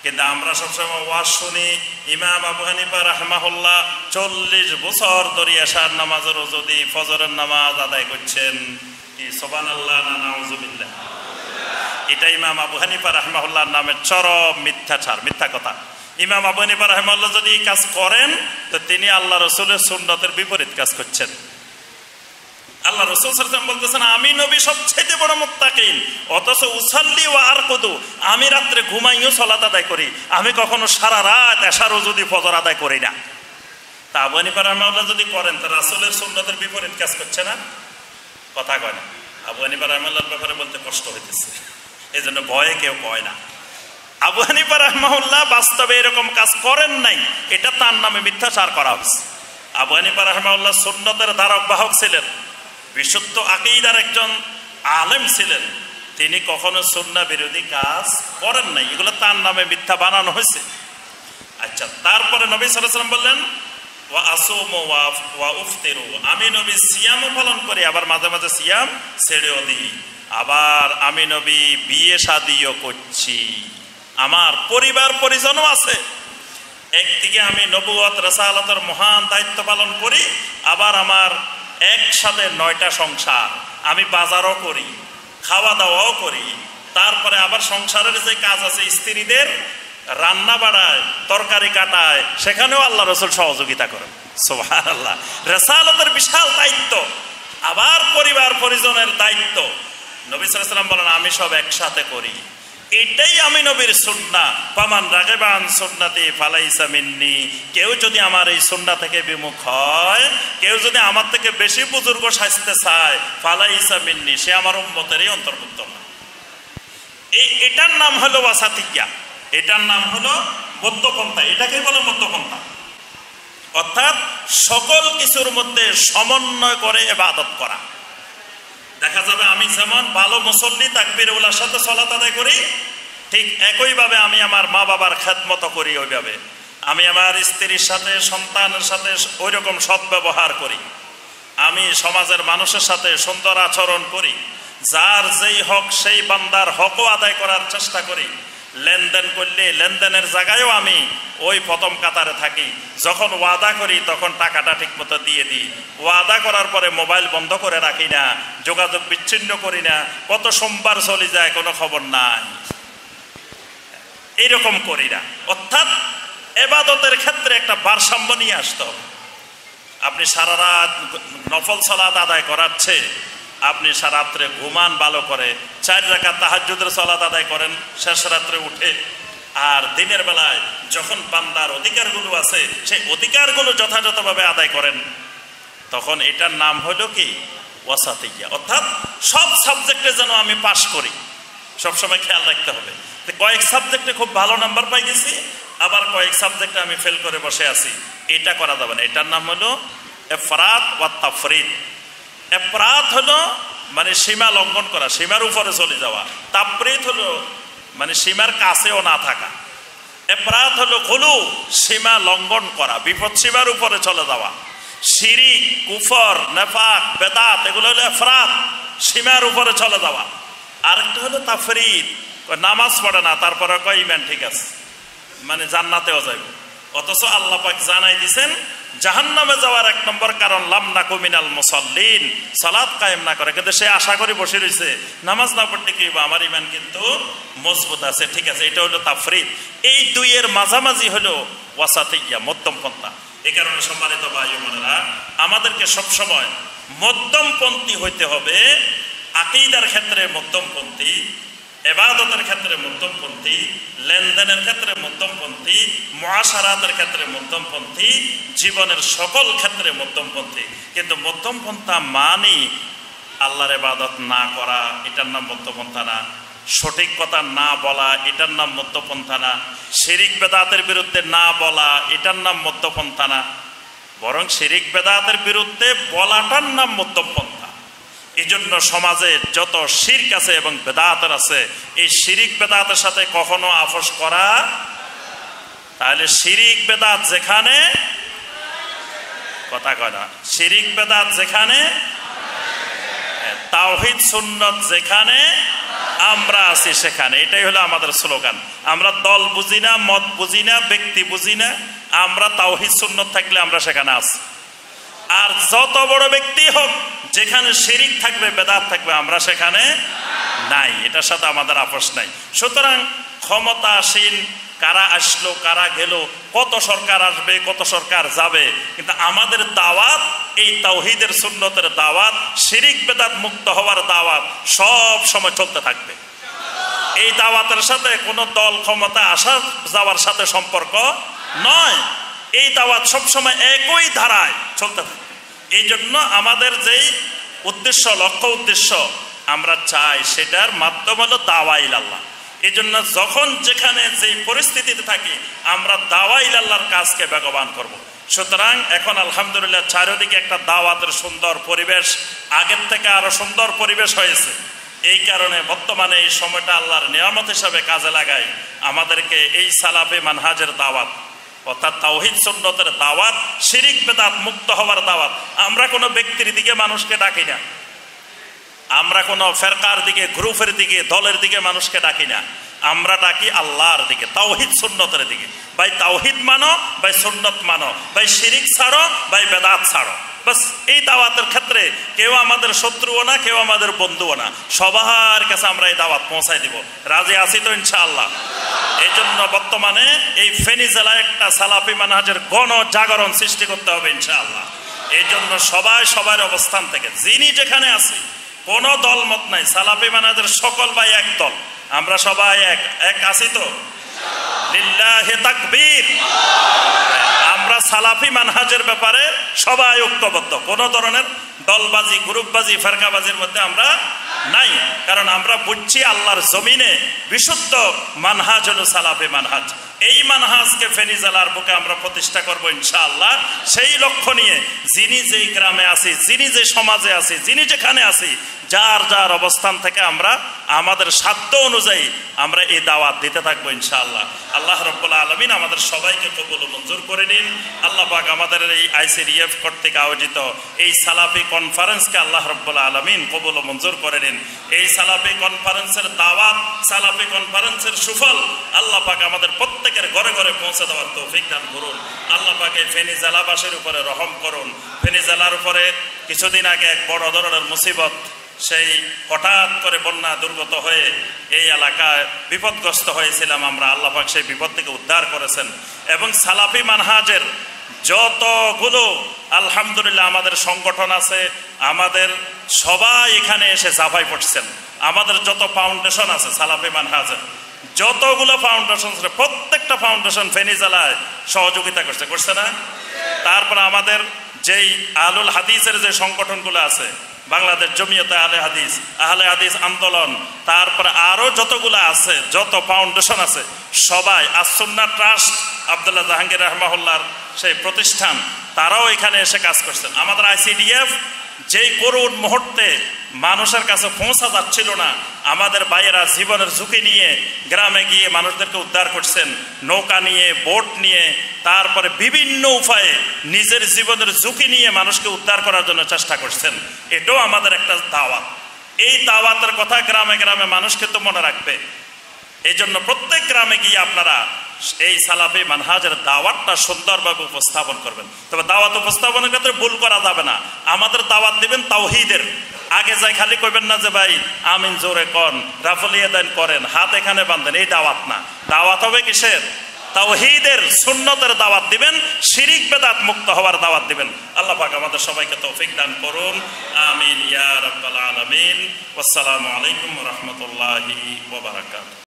কিন্তু আমরা সবসময় ওয়াজ শুনি ইমাম আবু হানিফা রাহমাহুল্লাহ 40 বছর ধরে এশার নামাজের যদি ফজরের নামাজ আদায় করছেন, কি সুবহানাল্লাহ না নাউজুবিল্লাহ। এটা ইমাম আবু হানিফা রাহমাহুল্লাহর নামের চরম মিথ্যাচার, মিথ্যা কথা। ইমাম আবু হানিফা রাহমাহুল্লাহ যদি এই কাজ করেন তো তিনি আল্লাহ রাসূলের সুন্নতের বিপরীত কাজ করছেন। আল্লাহ রাসূল সাল্লাল্লাহু আলাইহি ওয়াসাল্লাম বলতেছেন আমি নবী সবচেয়ে বড় মুত্তাকিন, অথচ উসাল্লি ওয়া আরকুদু, আমি রাত্রে ঘুমাইও সালাত আদায় করি, আমি কখনো সারা রাত এশারও যদি ফজর আদায় করি না। তা আবু হানিফা রাহমাহুল্লাহ যদি করেন তো রাসূলের সুন্নতের বিপরীত কাজ করছে না? কথা কয় না। আবু হানিফা রাহমাহুল্লাহর ব্যাপারে বলতে কষ্ট হইতেছে, এজন্য ভয়ে কেউ কয় না। আবু হানিফা রাহমাহুল্লাহ বাস্তবে এরকম কাজ করেন নাই, এটা তার নামে মিথ্যাচার করা হয়েছে। আবু হানিফা রাহমাহুল্লাহ সুন্নতের ধারক বাহক ছিলেন, বিশুদ্ধ আকীদার একজন আলেম ছিলেন, তিনি কখনো সুন্নাহ বিরোধী কাজ করেন নাই, এগুলো তার নামে মিথ্যা বানানো হয়েছে। আচ্ছা, তারপরে নবী সাল্লাল্লাহু আলাইহি ওয়াসাল্লাম বললেন ওয়া আসুমু ওয়া উফতিরু, আমি নবী সিয়ামও পালন করি, আবার মাঝে মাঝে সিয়াম ছেড়েও দিই, আবার আমি নবী বিয়ে শাদিও করছি, আমার পরিবার পরিজনও আছে। একদিকে আমি নবুয়ত রাসালাতের মহান দায়িত্ব পালন করি, আবার আমার একসাথে 9টা সংসার, আমি বাজারও করি, খাওয়া দাওয়াও করি, তারপরে আবার সংসারের যে কাজ আছে স্ত্রীদের রান্না বাড়ায়, তরকারি কাটায়, সেখানেও আল্লাহ রাসূল সহযোগিতা করেন। সুবহানাল্লাহ, রাসালাতের বিশাল দায়িত্ব, আবার পরিবার পরিজনের দায়িত্ব। নবী সাল্লাল্লাহু আলাইহি ওয়াসাল্লাম বলেন আমি সব একসাথে করি, এটাই আমি নবীর সুন্নাহ। ফামান রাগিবা আন সুন্নতি ফালাইসা মিন্নি, কেউ যদি আমার এই সুন্নাহ থেকে বিমুখ হয়, কেউ যদি আমার থেকে বেশি বুজুর্গ সাজতে চায়, ফালাইসা মিন্নি, সে আমার উম্মতেরই অন্তর্ভুক্ত না। এটার নাম হলো ওয়াসাতিয়া, এটার নাম হলো মধ্যপন্থা। এটাকেই বলে মধ্যপন্থা, অর্থাৎ সকল কিছুর মধ্যে সমন্বয় করে ইবাদত করা। দেখা যাবে আমি যেমন ভালো মুসল্লি তাকবীর উলার সাথে সালাত আদায় করি, ঠিক একইভাবে আমি আমার মা বাবার খেদমত করি, ওইভাবে আমি আমার স্ত্রীর সাথে সন্তানের সাথে ওই রকম সদ্ব্যবহার করি, আমি সমাজের মানুষের সাথে সুন্দর আচরণ করি, যার যেই হক সেই বান্দার হকও আদায় করার চেষ্টা করি। লেনদেন করলে লেনদেনের জায়গায়ও আমি ওই প্রথম কাতারে থাকি, যখন ওয়াদা করি তখন টাকাটা ঠিকমতো দিয়ে দিই, ওয়াদা করার পরে মোবাইল বন্ধ করে রাখি না, যোগাযোগ বিচ্ছিন্ন করি না, কত সোমবার চলে যায় কোনো খবর নাই, এইরকম করি না। অর্থাৎ ইবাদতের ক্ষেত্রে একটা ভারসাম্য নিয়ে আসতে হবে। আপনি সারা রাত নফল সালাত আদায় করাচ্ছে, আপনি সারা রাত্রে ঘুমান ভালো করে, 4 রাকাত তাহাজ্জুদের সালাত আদায় করেন শেষ রাত্রে উঠে, আর দিনের বেলায় যখন বান্দার অধিকারগুলো আছে সেই অধিকারগুলো যথাযথভাবে আদায় করেন, তখন এটার নাম হলো কি ওয়াসাতিয়া। অর্থাৎ সব সাবজেক্টে যেন আমি পাশ করি, সবসময় খেয়াল রাখতে হবে। কয়েক সাবজেক্টে খুব ভালো নাম্বার পাই গেছি, আবার কয়েক সাবজেক্টে আমি ফেল করে বসে আছি, এটা করা যাবে না। এটার নাম হলো ইফরাত ওয়া তাফরিদ। ইফরাত হলো মানে সীমা লঙ্ঘন করা, সীমার উপরে চলে যাওয়া। তাফরিদ হলো মানে সীমার কাছেও না থাকা। ইফরাত হলো গুলু, সীমা লঙ্ঘন করা, বিপদ সীমার উপরে চলে যাওয়া। শিরিক, কুফর, নেফাক, বেদাত, এগুলো হলো ইফরাত, সীমার উপরে চলে যাওয়া। আরেকটা হলো তাফরিদ, নামাজ পড়ে না তারপরে কয় ইমান ঠিক আছে, মানে জান্নাতেও যাবে, অথচ আল্লাহ পাক জানাই দিয়েছেন জাহান্নামে যাওয়ার 1 নম্বর কারণ লাম নাকু মিনাল মুসাল্লিন, সালাত কায়েম না করে, কিন্তু সে আশা করে বসে রয়েছে নামাজ না পড়তে কি আমার ইমান কিন্তু মজবুত আছে, ঠিক আছে। এটা হলো তাফরিদ। এই দুইয়ের মাঝামাঝি হলো ওয়াসাতিয়া, মধ্যম পন্থা। এই কারণে সম্মানিত ভাই ও বোনেরা, আমাদেরকে সবসময় মধ্যমপন্থী হইতে হবে। আকীদার ক্ষেত্রে মধ্যমপন্থী, ইবাদতের ক্ষেত্রে মধ্যমপন্থী, লেনদেনের ক্ষেত্রে মধ্যমপন্থী, মুআশারাতের ক্ষেত্রে মধ্যমপন্থী, জীবনের সকল ক্ষেত্রে মধ্যমপন্থী। কিন্তু মধ্যমপন্থা মানি আল্লাহর ইবাদত না করা, এটার নাম মধ্যপন্থা না। সঠিক কথা না বলা, এটার নাম মধ্যপন্থা না। শিরিক বেদাতের বিরুদ্ধে না বলা, এটার নাম মধ্যপন্থা না। বরং শিরিক বেদাতের বিরুদ্ধে বলাটার নাম মধ্যপন্থা। এই জন্য সমাজে যত শিরক আছে এবং বেদাত আছে, এই শিরিক বেদাতের সাথে কখনো আপোষ করা, তাহলে শিরিক বেদাত যেখানে, কথা কয় না, শিরিক বেদাত যেখানে, তাওহীদ সুন্নাত যেখানে, আমরা আছি সেখানে। এটাই হলো আমাদের স্লোগান। আমরা দল বুঝি না, মত বুঝি না, ব্যক্তি বুঝি না, আমরা তাওহীদ সুন্নাত থাকলে আমরা সেখানে আছি। আর যত বড় ব্যক্তি হোক, যেখানে শিরিক থাকবে, বেদাত থাকবে, আমরা সেখানে নাই। এটার সাথে আমাদের আপোষ নাই। সুতরাং ক্ষমতাসীন কারা আসলো কারা গেল, কত সরকার আসবে কত সরকার যাবে, কিন্তু আমাদের দাওয়াত এই তাওহীদের সুন্নতের দাওয়াত, শিরিক বেদাত মুক্ত হওয়ার দাওয়াত সব সময় চলতে থাকবে। এই দাওয়াতের সাথে কোনো দল ক্ষমতা আসা যাওয়ার সাথে সম্পর্ক নয়। এই দাওয়াত সবসময় একই ধারায় চলতে থাকবে। এই জন্য আমাদের যেই উদ্দেশ্য, লক্ষ্য উদ্দেশ্য আমরা চাই, সেটার মাধ্যম হলো দাওয়া ইলাল্লাহ। এই জন্য যখন যেখানে যেই পরিস্থিতিতে থাকি, আমরা দাওয়া ইলাল্লাহর কাজকে বেগবান করব। সুতরাং এখন আলহামদুলিল্লাহ চারিদিকে একটা দাওয়াতের সুন্দর পরিবেশ, আগের থেকে আরো সুন্দর পরিবেশ হয়েছে। এই কারণে বর্তমানে এই সময়টা আল্লাহর নিয়ামত হিসাবে কাজে লাগাই, আমাদেরকে এই সালাফি মানহাজের দাওয়াত, অর্থাৎ তাওহীদ সুন্নতের দাওয়াত, শিরিক বেদাত মুক্ত হওয়ার দাওয়াত। আমরা কোনো ব্যক্তির দিকে মানুষকে ডাকি না, আমরা কোনো ফেরকার দিকে, গ্রুপের দিকে, দলের দিকে মানুষকে ডাকি না। আমরা ডাকি আল্লাহর দিকে, তাওহীদ সুন্নতের দিকে। ভাই তাওহীদ মানো, ভাই সুন্নত মানো, ভাই শিরিক ছাড়ো, ভাই বেদাত ছাড়ো। বাস এই দাওয়াতের ক্ষেত্রে কেউ আমাদের শত্রুও না, কেউ আমাদের বন্ধুও না, সবার কাছে আমরা এই দাওয়াত পৌঁছাই দিব। রাজি আছি তো ইনশাআল্লাহ? এই জন্য বর্তমানে এই ফেনী জেলায় একটা সালাফি মানহাজের গণ জাগরণ সৃষ্টি করতে হবে ইনশাআল্লাহ। এই জন্য সবাই সবার অবস্থান থেকে, যিনি যেখানে আছি, কোনো দল মত নাই, সালাফি মানহাজের সকল ভাই এক দল, আমরা সবাই এক আছি তো? লিল্লাহি তাকবীর। আমরা সালাফি মানহাজের ব্যাপারে সবাই ঐক্যবদ্ধ, কোন ধরনের দলবাজি, গ্রুপবাজি, ফেরকাবাজির মধ্যে আমরা নাই। কারণ আমরা বুঝছি আল্লাহর জমিনে বিশুদ্ধ মানহাজ হলো সালাফি মানহাজ। এই মানহাজকে ফেনী জেলার বুকে আমরা প্রতিষ্ঠা করব ইনশাআল্লাহ। সেই লক্ষ্য নিয়ে যিনি যেই গ্রামে আছি, যিনি যে সমাজে আছি, যিনি যেখানে আছি, যার যার অবস্থান থেকে আমরা আমাদের সাধ্য অনুযায়ী আমরা এই দাওয়াত দিতে থাকবো ইনশাআল্লাহ। আল্লাহ রাব্বুল আলামিন আমাদের সবাইকে কবুল ও মঞ্জুর করে নিন। আল্লাহ পাক আমাদের এই ICDF কর্তৃক আয়োজিত এই সালাফি কনফারেন্সকে আল্লাহ রাব্বুল আলামিন কবুল ও মঞ্জুর করে নিন। এই সালাফি কনফারেন্সের দাওয়াত, সালাফি কনফারেন্সের সুফল আল্লাহ পাক আমাদের প্রত্যেকের ঘরে ঘরে পৌঁছে দেওয়ার তৌফিক দান করুন। আল্লাহ পাক এই ফেনী জেলাবাসীর উপরে রহম করুন। ফেনী জেলার উপরে কিছুদিন আগে এক বড় ধরনের মুসিবত, সেই হঠাৎ করে বন্যা দুর্গত হয়ে এই এলাকায় বিপদগ্রস্ত হয়েছিলাম আমরা। আল্লাহ পাক সেই বিপদ থেকে উদ্ধার করেছেন। এবং সালাফি মানহাজের যতগুলো আলহামদুলিল্লাহ আমাদের সংগঠন আছে, আমাদের সবাই এখানে এসে জাফাই পড়ছেন। আমাদের যত ফাউন্ডেশন আছে সালাফি মানহাজের, যতগুলো ফাউন্ডেশন আছে, প্রত্যেকটা ফাউন্ডেশন ফেনী জেলায় সহযোগিতা করছে না? তারপর আমাদের যেই আহলুল হাদিসের যে সংগঠনগুলো আছে, বাংলাদেশ জমিয়তে আহলে হাদিস আন্দোলন, তারপরে আরো যতগুলো আছে, যত ফাউন্ডেশন আছে, সবাই, আস-সুন্নাহ ট্রাস্ট, আব্দুল্লাহ জাহাঙ্গীর রাহমাহুল্লাহর সেই প্রতিষ্ঠান, তারাও এখানে এসে কাজ করছেন। আমাদের ICDF যেই করুণ মুহূর্তে মানুষের কাছে পৌঁছা যাচ্ছিল না, আমাদের ভাইয়েরা জীবনের ঝুঁকি নিয়ে গ্রামে গিয়ে মানুষদেরকে উদ্ধার করছেন, নৌকা নিয়ে, বোট নিয়ে, তারপরে বিভিন্ন উপায়ে নিজের জীবনের ঝুঁকি নিয়ে মানুষকে উদ্ধার করার জন্য চেষ্টা করছেন। এটাও আমাদের একটা দাওয়াত। এই দাওয়াতের কথা গ্রামে গ্রামে মানুষকে তো মনে রাখবে। এই জন্য প্রত্যেক গ্রামে গিয়ে আপনারা এই সালাফি মানহাজের দাওয়াতটা সুন্দরভাবে উপস্থাপন করবেন। তবে দাওয়াত উপস্থাপনের ক্ষেত্রে ভুল করা যাবে না। আমাদের দাওয়াত দিবেন তাওহীদের। আগে যাই খালি কইবেন না যে ভাই আমিন জোরে কন, রাফলিয়া দান করেন, হাত এখানে বাঁধেন, এই দাওয়াত না। দাওয়াত হবে কিসের? তাওহীদের, সুন্নতের দাওয়াত দিবেন, শিরিক বেদাত মুক্ত হওয়ার দাওয়াত দিবেন। আল্লাহ পাক আমাদের সবাইকে তৌফিক দান করুন। আমিন ইয়া রাব্বাল আলামিন। আসসালামু আলাইকুম ওয়া রাহমাতুল্লাহি ওয়া বারাকাতুহু।